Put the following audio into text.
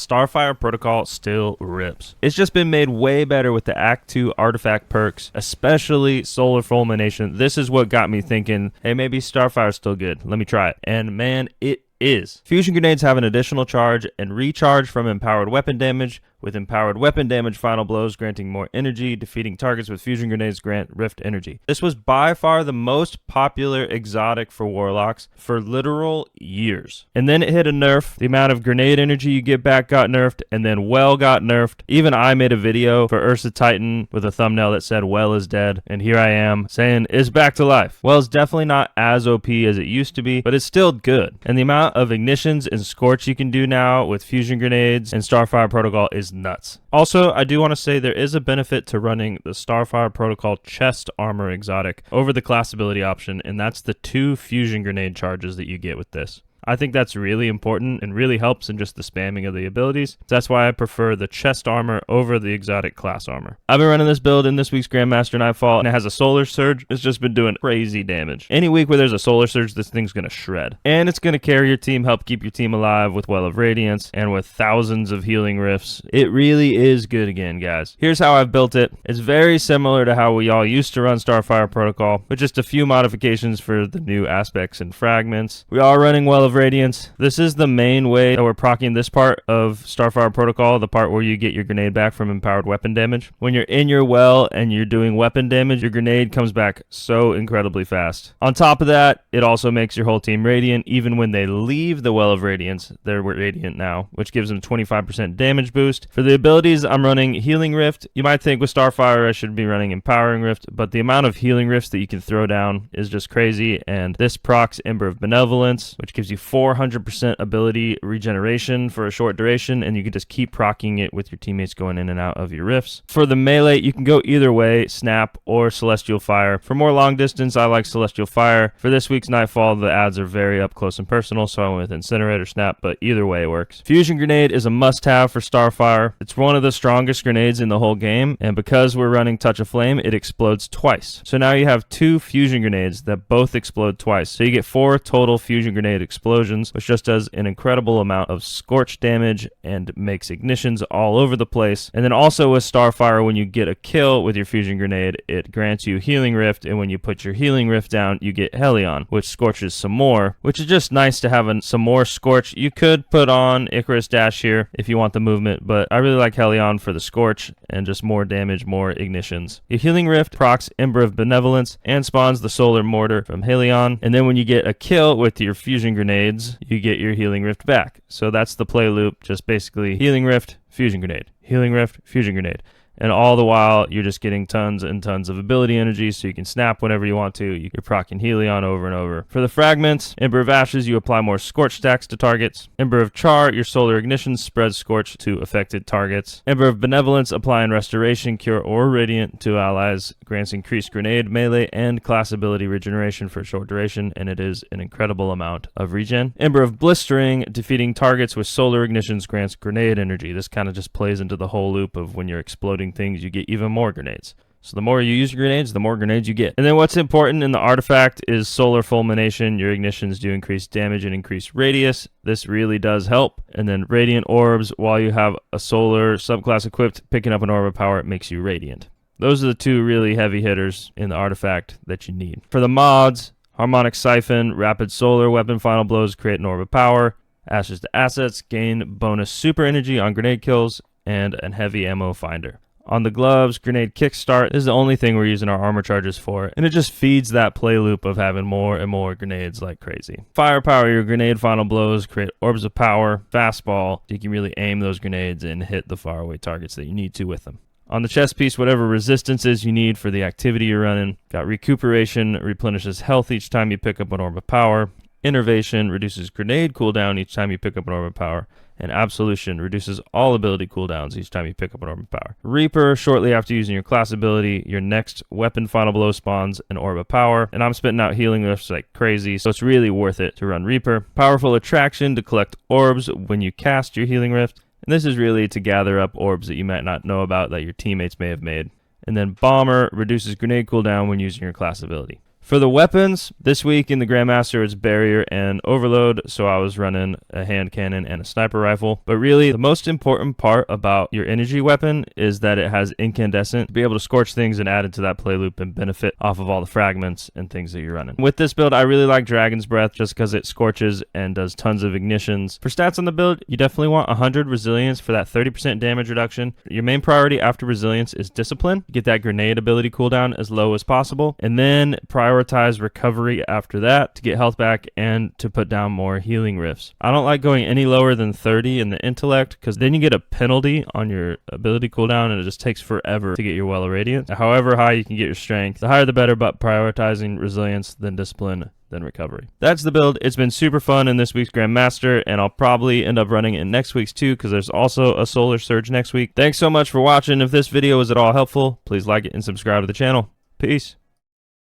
Starfire protocol still rips. It's just been made way better with the Act 2 artifact perks, especially Solar Fulmination. This is what got me thinking, hey, maybe Starfire's still good. Let me try it. And man, it is. Fusion grenades have an additional charge and recharge from empowered weapon damage, with empowered weapon damage final blows granting more energy. Defeating targets with fusion grenades grant rift energy. This was by far the most popular exotic for Warlocks for literal years. And then it hit a nerf. The amount of grenade energy you get back got nerfed, and then Well got nerfed. Even I made a video for Ursa Titan with a thumbnail that said Well is dead, and here I am saying it's back to life. Well is definitely not as OP as it used to be, but it's still good. And the amount of ignitions and scorch you can do now with fusion grenades and Starfire protocol is nuts. Also, I do want to say there is a benefit to running the Starfire protocol chest armor exotic over the class ability option, and that's the 2 fusion grenade charges that you get with this. I think that's really important and really helps in just the spamming of the abilities. That's why I prefer the chest armor over the exotic class armor. I've been running this build in this week's Grandmaster Nightfall, and it has a solar surge. It's just been doing crazy damage. Any week where there's a solar surge, this thing's gonna shred. And it's gonna carry your team, help keep your team alive with Well of Radiance, and with thousands of healing rifts. It really is good again, guys. Here's how I've built it. It's very similar to how we all used to run Starfire protocol, with just a few modifications for the new aspects and fragments. We are running Well of Radiance. This is the main way that we're proccing this part of Starfire protocol, the part where you get your grenade back from empowered weapon damage. When you're in your well and you're doing weapon damage, your grenade comes back so incredibly fast. On top of that, it also makes your whole team radiant. Even when they leave the Well of Radiance, they're radiant now, which gives them 25% damage boost. For the abilities, I'm running Healing Rift. You might think with Starfire I should be running Empowering Rift, but the amount of healing rifts that you can throw down is just crazy, and this procs Ember of Benevolence, which gives you 400% ability regeneration for a short duration, and you can just keep proccing it with your teammates going in and out of your rifts. For the melee, you can go either way, Snap or Celestial Fire. For more long distance, I like Celestial Fire. For this week's Nightfall, the ads are very up close and personal, so I went with Incinerator Snap, but either way works. Fusion Grenade is a must-have for Starfire. It's one of the strongest grenades in the whole game, and because we're running Touch of Flame, it explodes twice. So now you have 2 fusion grenades that both explode twice. So you get 4 total fusion grenade explosions, which just does an incredible amount of scorch damage and makes ignitions all over the place. And then also with Starfire, when you get a kill with your fusion grenade, it grants you Healing Rift, and when you put your Healing Rift down, you get Helion, which scorches some more, which is just nice to have some more scorch. You could put on Icarus Dash here if you want the movement, but I really like Helion for the scorch and just more damage, more ignitions. Your Healing Rift procs Ember of Benevolence and spawns the Solar Mortar from Helion, and then when you get a kill with your fusion grenades, you get your Healing Rift back. So that's the play loop, just basically Healing Rift, Fusion Grenade, Healing Rift, Fusion Grenade. And all the while, you're just getting tons and tons of ability energy, so you can snap whenever you want to. You're proccing Helion over and over. For the fragments, Ember of Ashes, you apply more Scorch stacks to targets. Ember of Char, your Solar Ignition spreads Scorch to affected targets. Ember of Benevolence, applying Restoration, Cure, or Radiant to allies, grants increased grenade, melee, and class ability regeneration for a short duration, and it is an incredible amount of regen. Ember of Blistering, defeating targets with Solar Ignitions grants grenade energy. This kind of just plays into the whole loop of when you're exploding things, you get even more grenades. So the more you use your grenades, the more grenades you get. And then what's important in the artifact is Solar Fulmination. Your ignitions do increase damage and increase radius. This really does help. And then Radiant Orbs, while you have a Solar subclass equipped, picking up an Orb of Power, it makes you radiant. Those are the 2 really heavy hitters in the artifact that you need. For the mods, Harmonic Siphon, Rapid Solar Weapon Final Blows create an Orb of Power. Ashes to Assets, gain bonus super energy on grenade kills, and a heavy ammo finder. On the gloves, Grenade Kickstart is the only thing we're using our armor charges for, and it just feeds that play loop of having more and more grenades like crazy. Firepower, your grenade final blows create orbs of power, fastball, so you can really aim those grenades and hit the faraway targets that you need to with them. On the chest piece, whatever resistances you need for the activity you're running. Got Recuperation, replenishes health each time you pick up an orb of power. Innervation reduces grenade cooldown each time you pick up an orb of power. And Absolution reduces all ability cooldowns each time you pick up an orb of power. Reaper, shortly after using your class ability, your next weapon final blow spawns an orb of power. And I'm spitting out healing lifts like crazy, so it's really worth it to run Reaper. Powerful Attraction to collect orbs when you cast your Healing Rift. And this is really to gather up orbs that you might not know about that your teammates may have made. And then Bomber reduces grenade cooldown when using your class ability. For the weapons, this week in the Grandmaster it's Barrier and Overload, so I was running a hand cannon and a sniper rifle. But really, the most important part about your energy weapon is that it has incandescent to be able to scorch things and add it to that play loop and benefit off of all the fragments and things that you're running. With this build, I really like Dragon's Breath just because it scorches and does tons of ignitions. For stats on the build, you definitely want 100 resilience for that 30% damage reduction. Your main priority after resilience is discipline. Get that grenade ability cooldown as low as possible, and then prioritize recovery after that to get health back and to put down more healing rifts. I don't like going any lower than 30 in the intellect because then you get a penalty on your ability cooldown and it just takes forever to get your Well of Radiance. However high you can get your strength, the higher the better, but prioritizing resilience then discipline then recovery. That's the build. It's been super fun in this week's Grandmaster, and I'll probably end up running it in next week's too because there's also a Solar Surge next week. Thanks so much for watching. If this video was at all helpful, please like it and subscribe to the channel. Peace.